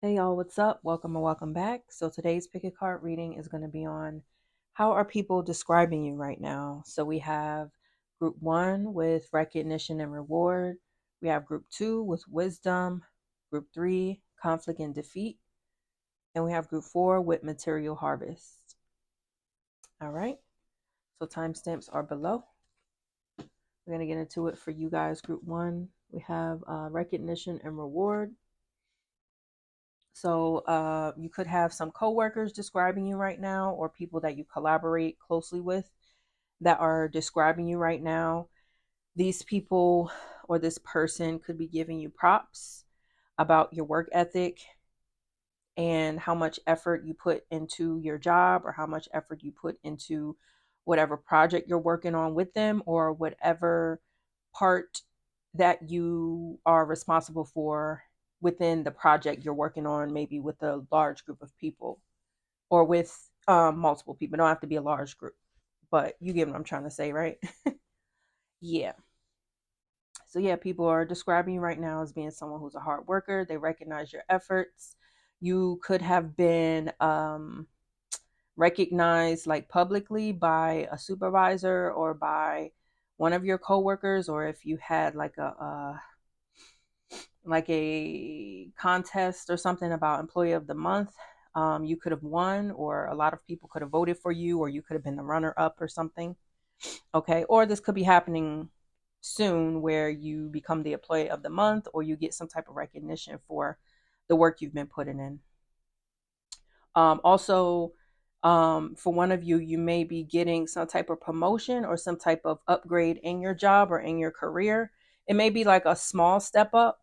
Hey y'all, what's up? Welcome and welcome back. So today's pick a card reading is going to be on how are people describing you right now. So we have group 1 with recognition and reward. We have group 2 with wisdom, group 3 conflict and defeat, and we have group 4 with material harvest. All right. So timestamps are below. We're going to get into it for you guys. Group 1, we have recognition and reward. So you could have some coworkers describing you right now, or people that you collaborate closely with that are describing you right now. These people or this person could be giving you props about your work ethic and how much effort you put into your job, or how much effort you put into whatever project you're working on with them, or whatever part that you are responsible for within the project you're working on, maybe with a large group of people or with multiple people. It don't have to be a large group, but you get what I'm trying to say, right? Yeah. So yeah, people are describing you right now as being someone who's a hard worker. They recognize your efforts. You could have been recognized like publicly by a supervisor or by one of your coworkers, or if you had like a contest or something about employee of the month, you could have won, or a lot of people could have voted for you, or you could have been the runner up or something. Okay. Or this could be happening soon where you become the employee of the month, or you get some type of recognition for the work you've been putting in. Also, for one of you, you may be getting some type of promotion or some type of upgrade in your job or in your career. It may be like a small step up,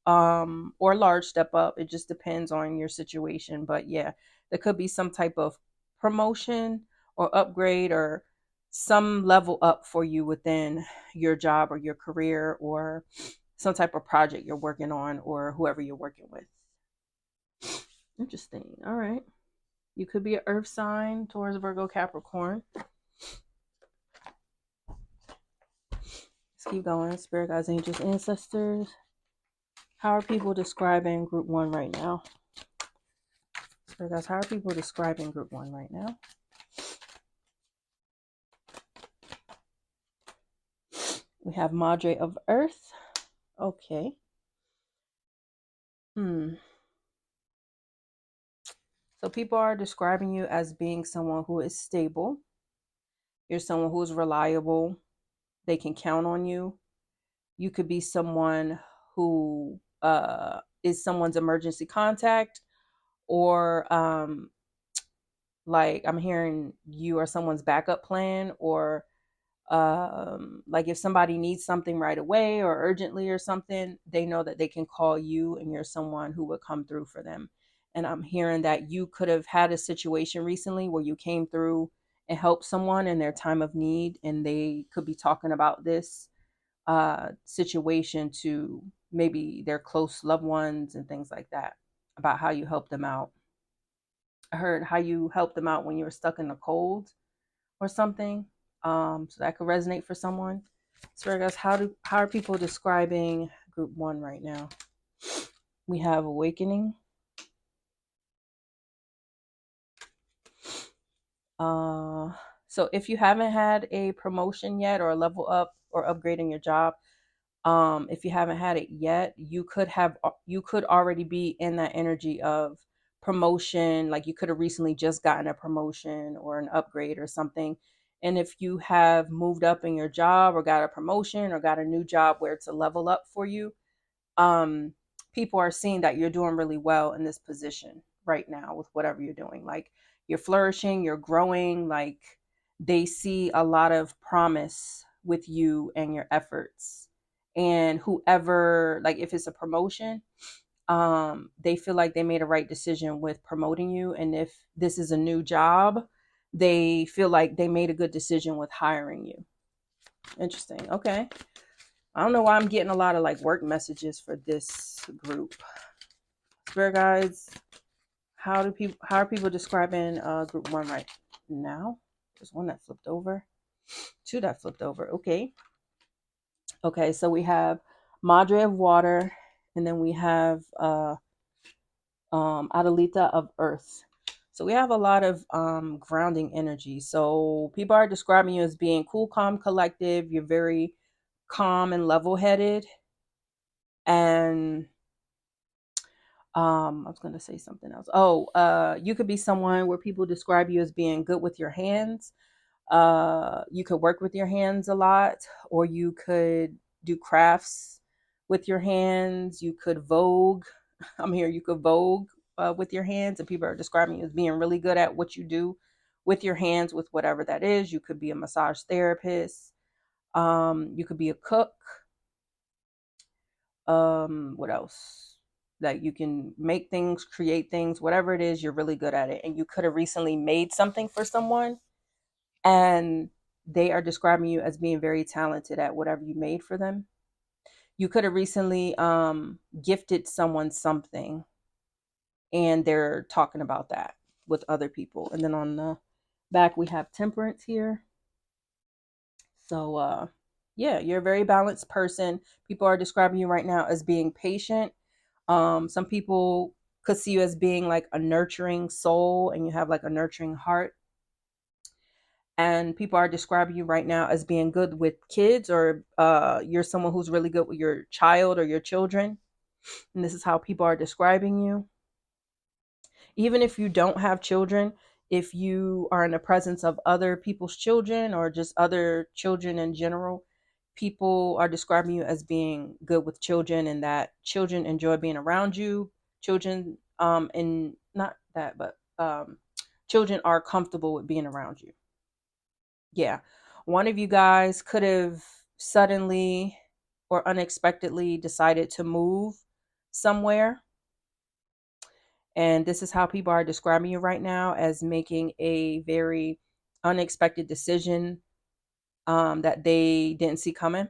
or a large step up. It just depends on your situation. But yeah, there could be some type of promotion or upgrade or some level up for you within your job or your career, or some type of project you're working on, or whoever you're working with. Interesting. All right. You could be an earth sign, Taurus, Virgo, Capricorn. Let's keep going. Spirit guides, angels, ancestors. How are people describing group 1 right now? Spirit guides, how are people describing group 1 right now? We have Madre of Earth. Okay. So people are describing you as being someone who is stable. You're someone who is reliable. They can count on you. You could be someone who is someone's emergency contact, or like I'm hearing you are someone's backup plan, or like if somebody needs something right away or urgently or something, they know that they can call you and you're someone who would come through for them. And I'm hearing that you could have had a situation recently where you came through and helped someone in their time of need, and they could be talking about this situation to maybe their close loved ones and things like that, about how you helped them out. I heard how you helped them out when you were stuck in the cold or something. So that could resonate for someone. So I guess how are people describing group 1 right now? We have awakening. So if you haven't had a promotion yet, or a level up or upgrade in your job, if you haven't had it yet, you could already be in that energy of promotion. Like you could have recently just gotten a promotion or an upgrade or something. And if you have moved up in your job, or got a promotion, or got a new job where it's a level up for you, um people are seeing that you're doing really well in this position right now with whatever you're doing. Like you're flourishing, you're growing. Like they see a lot of promise with you and your efforts. And whoever, like if it's a promotion, they feel like they made a right decision with promoting you. And if this is a new job, they feel like they made a good decision with hiring you. Interesting. Okay. I don't know why I'm getting a lot of like work messages for this group. Spirit guides, how are people describing group 1 right now? There's one that flipped over, 2 that flipped over. Okay. Okay, so we have Madre of Water, and then we have Adelita of Earth. So we have a lot of grounding energy. So people are describing you as being cool, calm, collective. You're very calm and level-headed. And I was going to say something else. Oh, you could be someone where people describe you as being good with your hands. You could work with your hands a lot, or you could do crafts with your hands. You could vogue. I'm here. You could vogue with your hands, and people are describing you as being really good at what you do with your hands, with whatever that is. You could be a massage therapist. You could be a cook. What else? Like you can make things, create things, whatever it is, you're really good at it. And you could have recently made something for someone, and they are describing you as being very talented at whatever you made for them. You could have recently gifted someone something, and they're talking about that with other people. And then on the back, we have temperance here. So, yeah, you're a very balanced person. People are describing you right now as being patient. Some people could see you as being like a nurturing soul, and you have like a nurturing heart. And people are describing you right now as being good with kids, or you're someone who's really good with your child or your children. And this is how people are describing you. Even if you don't have children, if you are in the presence of other people's children or just other children in general, people are describing you as being good with children, and that children enjoy being around you. Children, and not that, but children are comfortable with being around you. Yeah. One of you guys could have suddenly or unexpectedly decided to move somewhere. And this is how people are describing you right now, as making a very unexpected decision that they didn't see coming.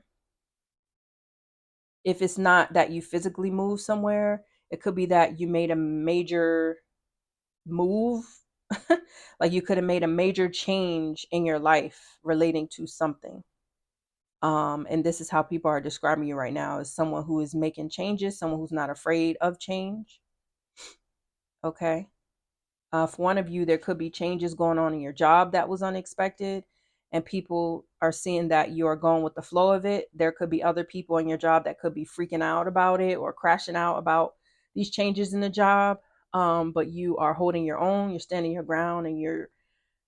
If it's not that you physically move somewhere, it could be that you made a major move. Like you could have made a major change in your life relating to something. And this is how people are describing you right now, as someone who is making changes, someone who's not afraid of change. Okay. For one of you, there could be changes going on in your job that was unexpected, and people are seeing that you are going with the flow of it. There could be other people in your job that could be freaking out about it or crashing out about these changes in the job. But you are holding your own, you're standing your ground, and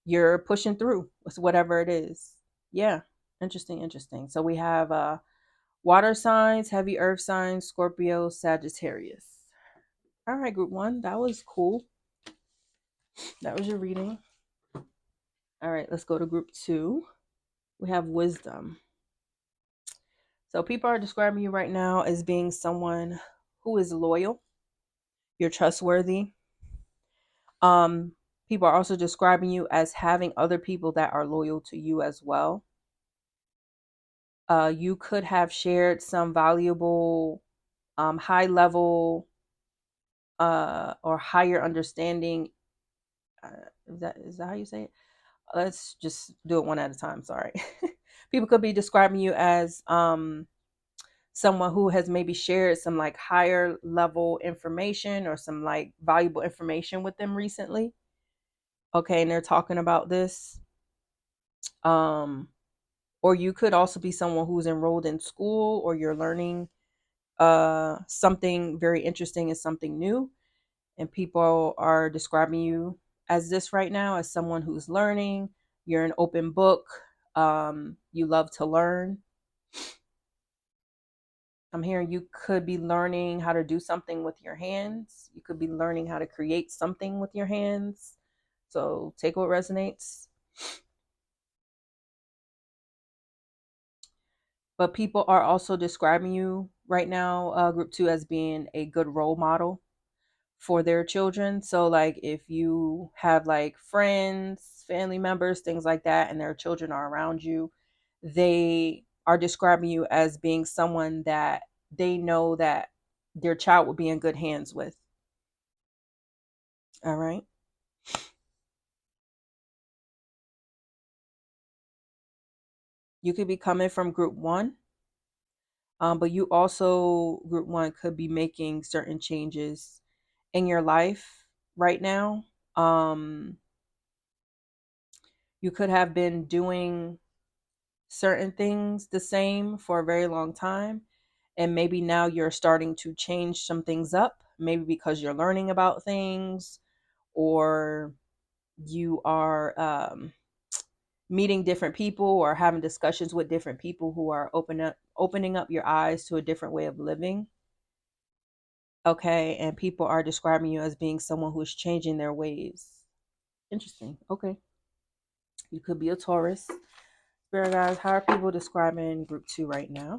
you're pushing through with whatever it is. Yeah. Interesting. So we have water signs, heavy earth signs, Scorpio, Sagittarius. All right, group one. That was cool. That was your reading. All right, let's go to group two. We have wisdom. So people are describing you right now as being someone who is loyal. You're trustworthy. People are also describing you as having other people that are loyal to you as well. You could have shared some valuable, high level, or higher understanding. Is that how you say it? Let's just do it one at a time. Sorry. People could be describing you as someone who has maybe shared some like higher level information or some like valuable information with them recently. Okay, and they're talking about this. Um, or you could also be someone who's enrolled in school, or you're learning something very interesting and something new, and people are describing you as this right now, as someone who's learning. You're an open book. You love to learn. I'm hearing you could be learning how to do something with your hands. You could be learning how to create something with your hands. So take what resonates. But people are also describing you right now, group two, as being a good role model for their children. So like if you have like friends, family members, things like that, and their children are around you, they are describing you as being someone that they know that their child will be in good hands with. All right. You could be coming from group one, but you also, group one, could be making certain changes in your life right now. You could have been doing certain things the same for a very long time. And maybe now you're starting to change some things up, maybe because you're learning about things, or you are meeting different people or having discussions with different people who are opening up your eyes to a different way of living. Okay. And people are describing you as being someone who is changing their ways. Interesting. Okay. You could be a Taurus. Spirit guys, how are people describing group 2 right now?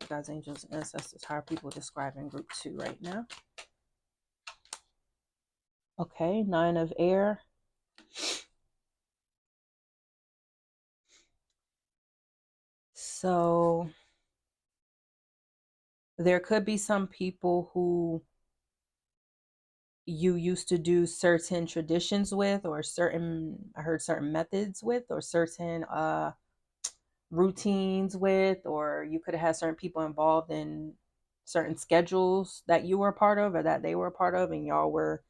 God's angels and ancestors, how are people describing group 2 right now? Okay, 9 of air. So there could be some people who you used to do certain traditions with, or I heard certain methods with, or certain routines with, or you could have had certain people involved in certain schedules that you were a part of or that they were a part of, and y'all were,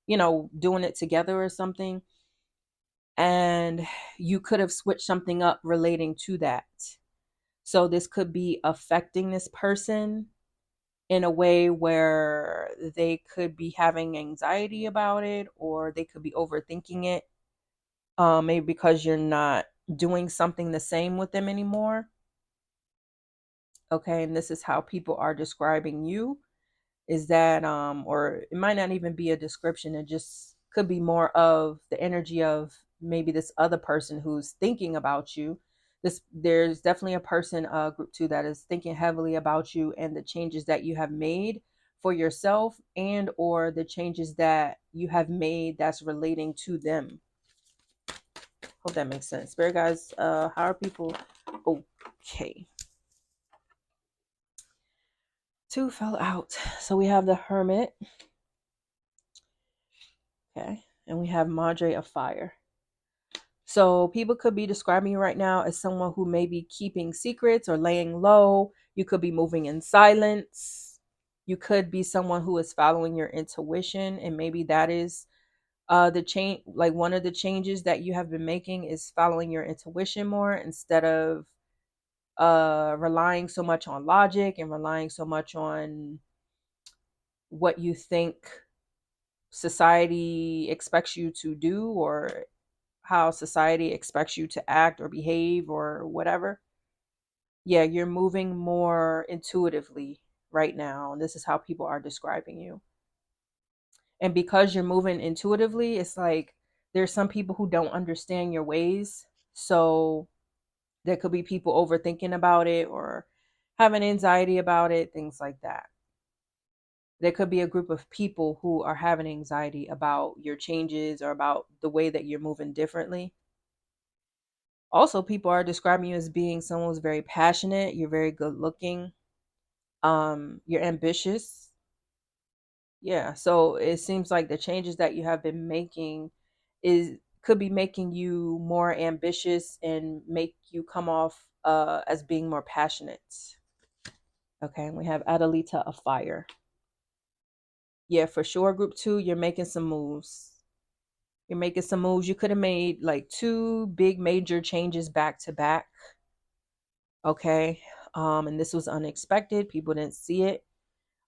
doing it together or something. And you could have switched something up relating to that. So this could be affecting this person in a way where they could be having anxiety about it, or they could be overthinking it. Maybe because you're not doing something the same with them anymore. Okay, and this is how people are describing you. Is that or it might not even be a description, it just could be more of the energy of maybe this other person who's thinking about you. There's definitely a person, group 2, that is thinking heavily about you and the changes that you have made for yourself, and or the changes that you have made that's relating to them. Hope that makes sense. Spirit guys, how are people? Okay, 2 fell out, so we have the Hermit. Okay, and we have Madre of Fire. So people could be describing you right now as someone who may be keeping secrets or laying low. You could be moving in silence. You could be someone who is following your intuition, and maybe that is the change. Like, one of the changes that you have been making is following your intuition more, instead of relying so much on logic and relying so much on what you think society expects you to do, or how society expects you to act or behave or whatever. Yeah, you're moving more intuitively right now. And this is how people are describing you. And because you're moving intuitively, it's like there's some people who don't understand your ways. So there could be people overthinking about it or having anxiety about it, things like that. There could be a group of people who are having anxiety about your changes or about the way that you're moving differently. Also, people are describing you as being someone who's very passionate. You're very good looking. You're ambitious. Yeah. So it seems like the changes that you have been making is could be making you more ambitious and make you come off as being more passionate. Okay. And we have Adelita of Fire. Yeah, for sure. Group 2, you're making some moves. You're making some moves. You could have made like 2 big major changes back to back. Okay. And this was unexpected. People didn't see it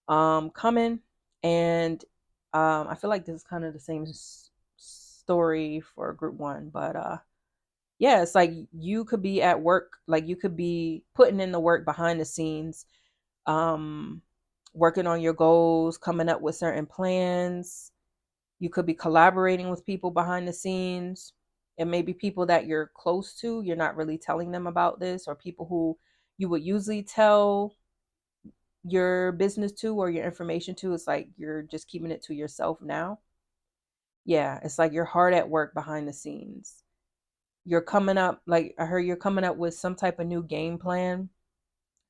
coming. And I feel like this is kind of the same story for group 1, but yeah, it's like you could be at work, like you could be putting in the work behind the scenes, um working on your goals, coming up with certain plans. You could be collaborating with people behind the scenes, and maybe people that you're close to, you're not really telling them about this, or people who you would usually tell your business to or your information to. It's like you're just keeping it to yourself now. Yeah, it's like you're hard at work behind the scenes. You're coming up, like I heard you're coming up with some type of new game plan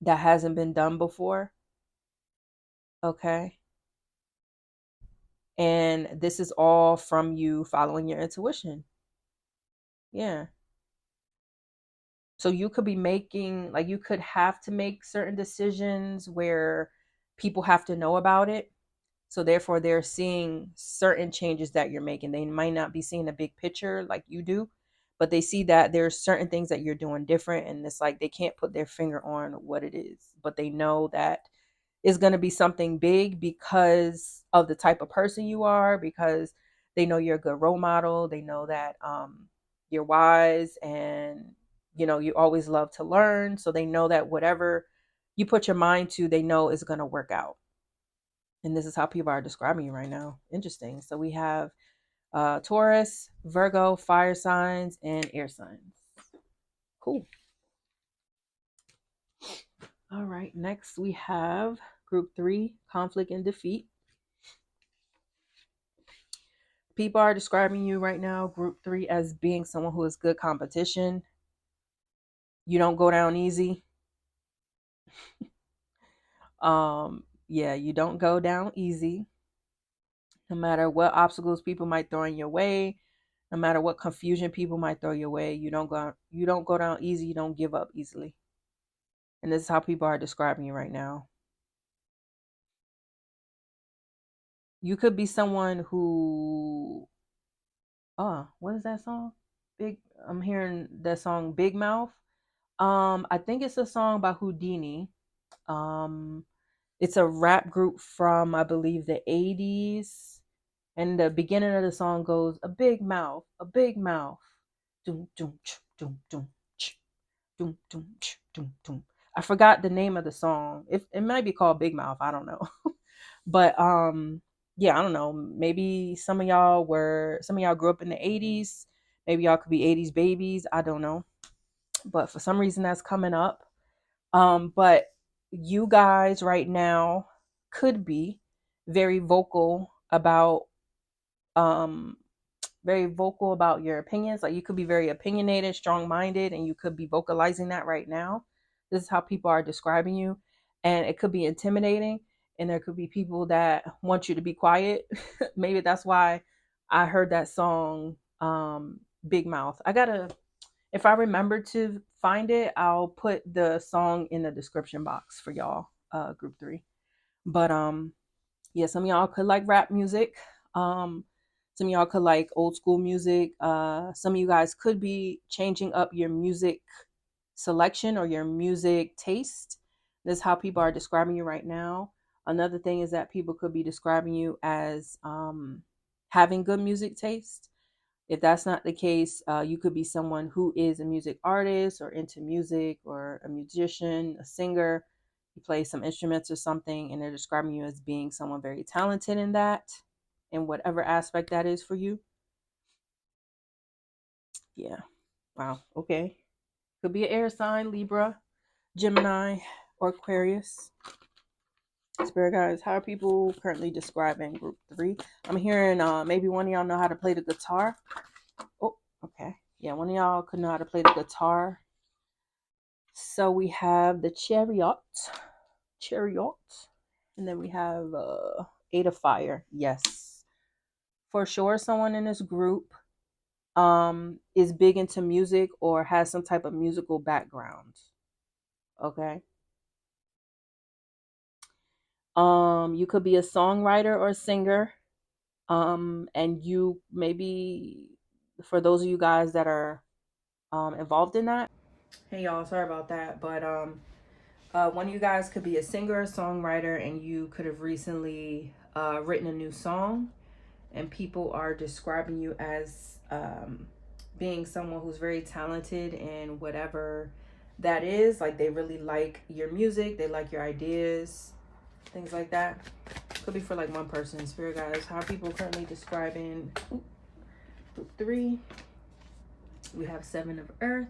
that hasn't been done before. Okay. And this is all from you following your intuition. Yeah. So you could be making, like, you could have to make certain decisions where people have to know about it. So therefore, they're seeing certain changes that you're making. They might not be seeing the big picture like you do, but they see that there's certain things that you're doing different. And it's like they can't put their finger on what it is, but they know that it's going to be something big because of the type of person you are, because they know you're a good role model. They know that you're wise, and you always love to learn. So they know that whatever you put your mind to, they know is going to work out. And this is how people are describing you right now. Interesting. So we have Taurus, Virgo, fire signs, and air signs. Cool. All right. Next, we have group 3, conflict and defeat. People are describing you right now, group 3, as being someone who is good competition. You don't go down easy. Yeah, you don't go down easy. No matter what obstacles people might throw in your way, no matter what confusion people might throw your way, you don't go down easy, you don't give up easily. And this is how people are describing you right now. You could be someone who what is that song? I'm hearing that song Big Mouth. I think it's a song by Houdini. It's a rap group from, I believe, the 80s. And the beginning of the song goes, a big mouth, a big mouth. Doom, doom, doom, doom, doom, doom, doom, doom. I forgot the name of the song. It might be called Big Mouth. I don't know. But yeah, I don't know. Maybe some of y'all grew up in the 80s. Maybe y'all could be 80s babies. I don't know. But for some reason that's coming up. But you guys right now could be very vocal about um your opinions. Like you could be very opinionated, strong-minded, and you could be vocalizing that right now. This is how people are describing you, and it could be intimidating, and there could be people that want you to be quiet. Maybe that's why I heard that song Big Mouth. If I remember to find it, I'll put the song in the description box for y'all, group 3. But yeah, some of y'all could like rap music. Some of y'all could like old school music. Some of you guys could be changing up your music selection or your music taste. This is how people are describing you right now. Another thing is that people could be describing you as having good music taste. If that's not the case, you could be someone who is a music artist or into music, or a musician, a singer. You play some instruments or something, and they're describing you as being someone very talented in that, in whatever aspect that is for you. Yeah. Wow. Okay. Could be an air sign, Libra, Gemini, or Aquarius. Spirit guides, how are people currently describing group 3? I'm hearing maybe one of y'all know how to play the guitar. Oh, okay. Yeah, one of y'all could know how to play the guitar. So we have the chariot, and then we have 8 of fire. Yes, for sure, someone in this group is big into music or has some type of musical background. Okay. You could be a songwriter or a singer. And you maybe, for those of you guys that are involved in that. Hey y'all, sorry about that. But one of you guys could be a singer or songwriter, and you could have recently written a new song, and people are describing you as being someone who's very talented in whatever that is. Like they really like your music, they like your ideas, things like that. Could be for like one person. Spirit guys, how are people currently describing group 3? We have 7 of earth.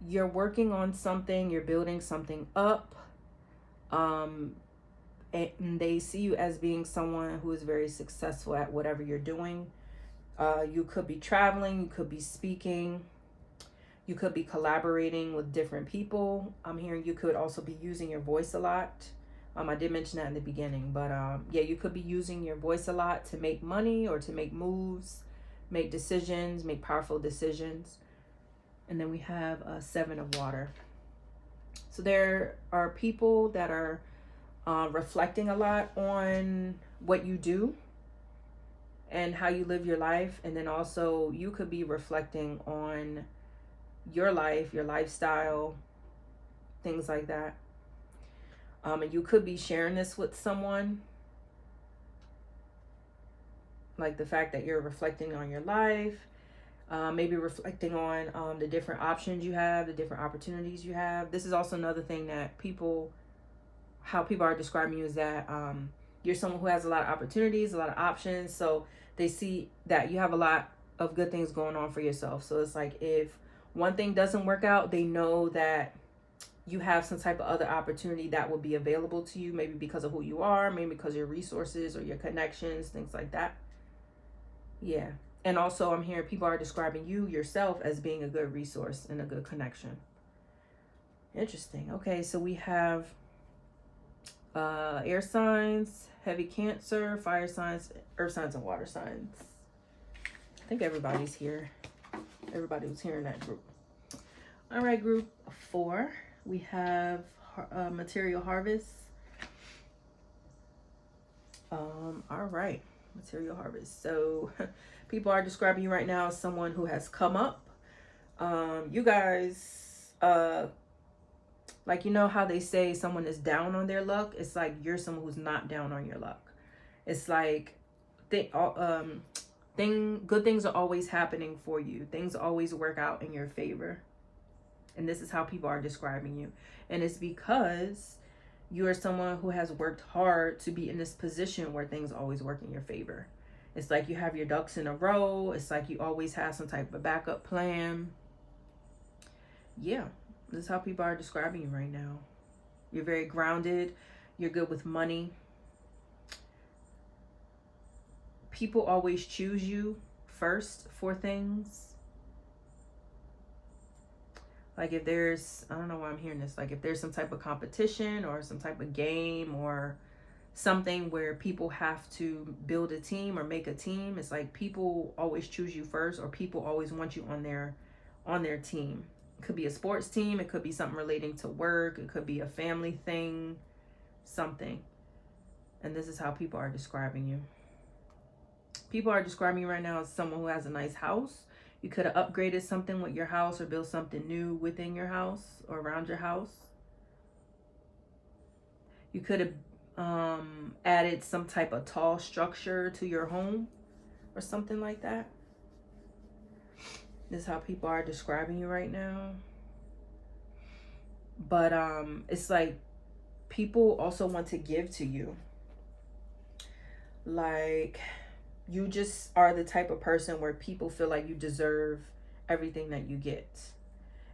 You're working on something, you're building something up. And they see you as being someone who is very successful at whatever you're doing. You could be traveling, you could be speaking, you could be collaborating with different people. I'm hearing you could also be using your voice a lot. I did mention that in the beginning, but yeah, you could be using your voice a lot to make money or to make moves, make decisions, make powerful decisions. And then we have 7 of water. So there are people that are reflecting a lot on what you do and how you live your life. And then also you could be reflecting on your life, your lifestyle, things like that. And you could be sharing this with someone, like the fact that you're reflecting on your life, maybe reflecting on the different options you have, the different opportunities you have. This is also another thing that how people are describing you is that you're someone who has a lot of opportunities, a lot of options. So they see that you have a lot of good things going on for yourself. So it's like if one thing doesn't work out, they know that you have some type of other opportunity that will be available to you, maybe because of who you are, maybe because of your resources or your connections, things like that. Yeah. And also I'm hearing people are describing you yourself as being a good resource and a good connection. Interesting. Okay, so we have air signs, heavy Cancer, fire signs, earth signs, and water signs. I think everybody's here. Everybody was here in that group. All right, group 4. We have material harvest. All right, material harvest. So people are describing you right now as someone who has come up. You guys, like, you know how they say someone is down on their luck? It's like you're someone who's not down on your luck. It's like good things are always happening for you. Things always work out in your favor. And this is how people are describing you. And it's because you are someone who has worked hard to be in this position where things always work in your favor. It's like you have your ducks in a row. It's like you always have some type of backup plan. Yeah, this is how people are describing you right now. You're very grounded. You're good with money. People always choose you first for things. Like if there's, I don't know why I'm hearing this, like if there's some type of competition or some type of game or something where people have to build a team or make a team, it's like people always choose you first, or people always want you on their team. It could be a sports team, it could be something relating to work, it could be a family thing, something. And this is how people are describing you. People are describing you right now as someone who has a nice house. You could have upgraded something with your house or built something new within your house or around your house. You could have added some type of tall structure to your home or something like that. This is how people are describing you right now. But it's like people also want to give to you. Like you just are the type of person where people feel like you deserve everything that you get.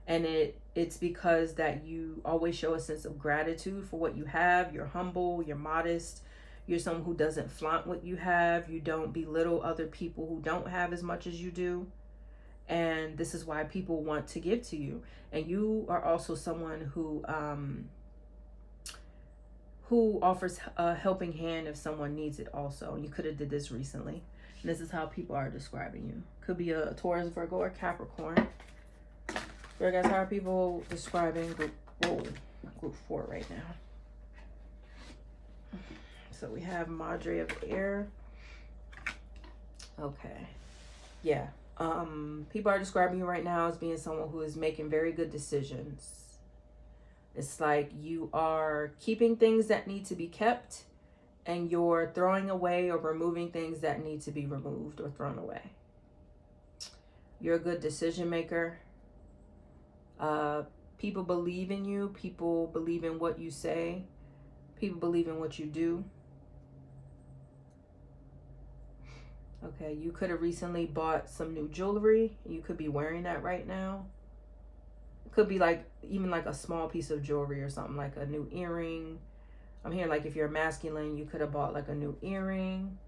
And it's because that you always show a sense of gratitude for what you have. You're humble, you're modest. You're someone who doesn't flaunt what you have. You don't belittle other people who don't have as much as you do. And this is why people want to give to you. And you are also someone who offers a helping hand if someone needs it also. You could have did this recently. And this is how people are describing you. Could be a Taurus, Virgo, or Capricorn. So guys, how are people describing group 4 right now? So we have Madre of Air. Okay. Yeah. People are describing you right now as being someone who is making very good decisions. It's like you are keeping things that need to be kept, and you're throwing away or removing things that need to be removed or thrown away. You're a good decision maker. People believe in you. People believe in what you say. People believe in what you do. Okay, you could have recently bought some new jewelry. You could be wearing that right now. It could be like even like a small piece of jewelry or something, like a new earring. I'm hearing like if you're masculine, you could have bought like a new earring,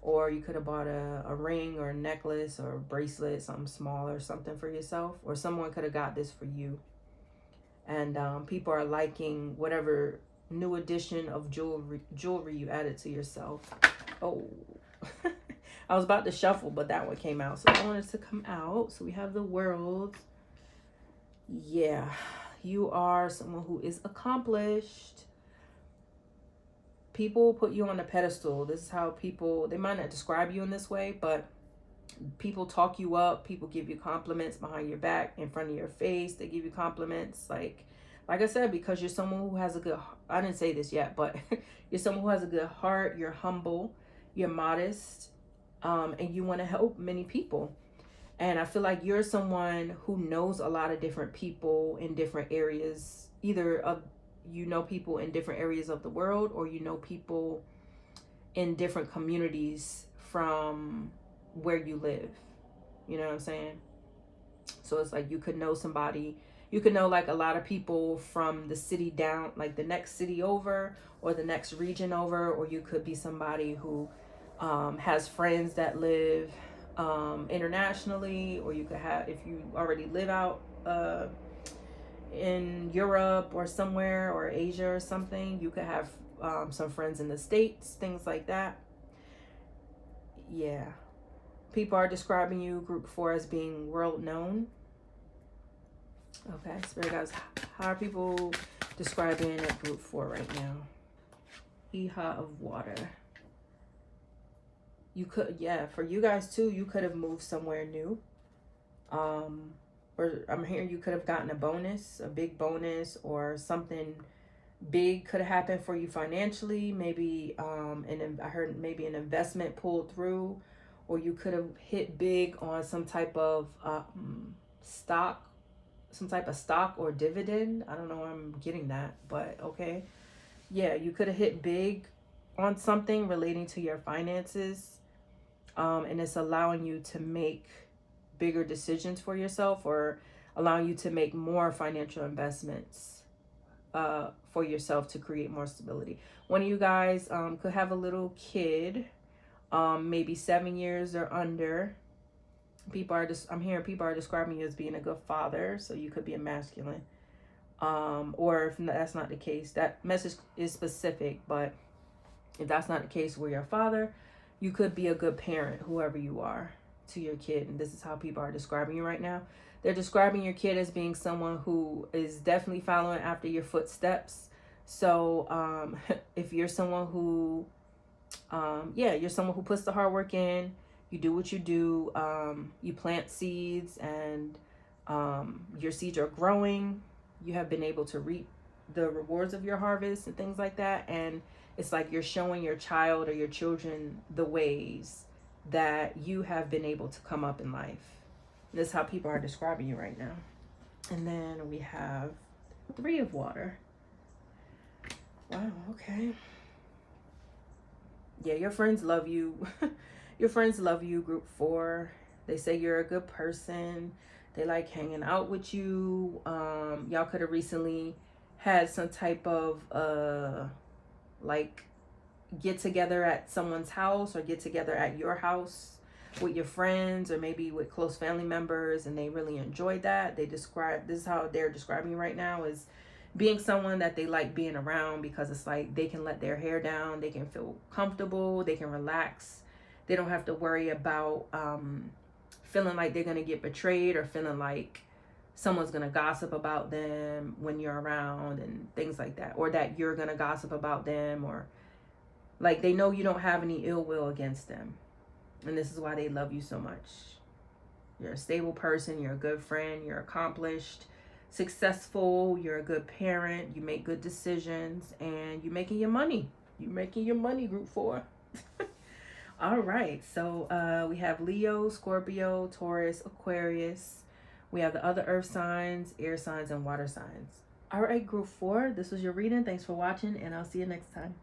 or you could have bought a ring or a necklace or a bracelet, something small or something for yourself, or someone could have got this for you. And people are liking whatever new addition of jewelry you added to yourself. Oh, I was about to shuffle, but that one came out, so I wanted to come out. So we have the World. Yeah, you are someone who is accomplished. people put you on a pedestal. This is how people, they might not describe you in this way, but people talk you up. People give you compliments behind your back, in front of your face. They give you compliments. Like I said, because you're someone who has a good, I didn't say this yet, but you're someone who has a good heart. You're humble, you're modest, and you want to help many people. And I feel like you're someone who knows a lot of different people in different areas, either of, you know, people in different areas of the world, or you know people in different communities from where you live. You know what I'm saying? So it's like you could know somebody, you could know like a lot of people from the city down, like the next city over, or the next region over, or you could be somebody who has friends that live internationally, or you could have, if you already live out in Europe or somewhere, or Asia or something, you could have some friends in the States, things like that. Yeah. People are describing you, group 4, as being world known. Okay, Spirit guys, how are people describing at group 4 right now? Iha of water. You could, yeah, for you guys too, you could have moved somewhere new. Or I'm hearing you could have gotten a bonus, a big bonus, or something big could have happened for you financially. Maybe I heard maybe an investment pulled through, or you could have hit big on some type of stock, or dividend. I don't know where I'm getting that, but okay. Yeah, you could have hit big on something relating to your finances, and it's allowing you to make bigger decisions for yourself, or allowing you to make more financial investments for yourself to create more stability. One of you guys could have a little kid, maybe 7 years or under. I'm hearing people are describing you as being a good father, so you could be a masculine. Or if that's not the case, that message is specific, but if that's not the case where you're a father, you could be a good parent, whoever you are, to your kid. And this is how people are describing you right now. They're describing your kid as being someone who is definitely following after your footsteps. So if you're someone who, you're someone who puts the hard work in, you do what you do, you plant seeds, and your seeds are growing. You have been able to reap the rewards of your harvest and things like that. And it's like you're showing your child or your children the ways that you have been able to come up in life. This is how people are describing you right now. And then we have 3 of water. Wow, okay. Yeah, your friends love you. Your friends love you, group 4. They say you're a good person. They like hanging out with you. Y'all could have recently had some type of like get together at someone's house, or get together at your house with your friends, or maybe with close family members, and they really enjoyed that. This is how they're describing you right now, is being someone that they like being around, because it's like they can let their hair down, they can feel comfortable, they can relax. They don't have to worry about feeling like they're going to get betrayed, or feeling like someone's going to gossip about them when you're around and things like that, or that you're going to gossip about them, or like they know you don't have any ill will against them. And this is why they love you so much. You're a stable person, you're a good friend, you're accomplished, successful, you're a good parent, you make good decisions, and you're making your money. You're making your money, group 4. All right, so we have Leo, Scorpio, Taurus, Aquarius. We have the other earth signs, air signs, and water signs. All right, group 4, this was your reading. Thanks for watching, and I'll see you next time.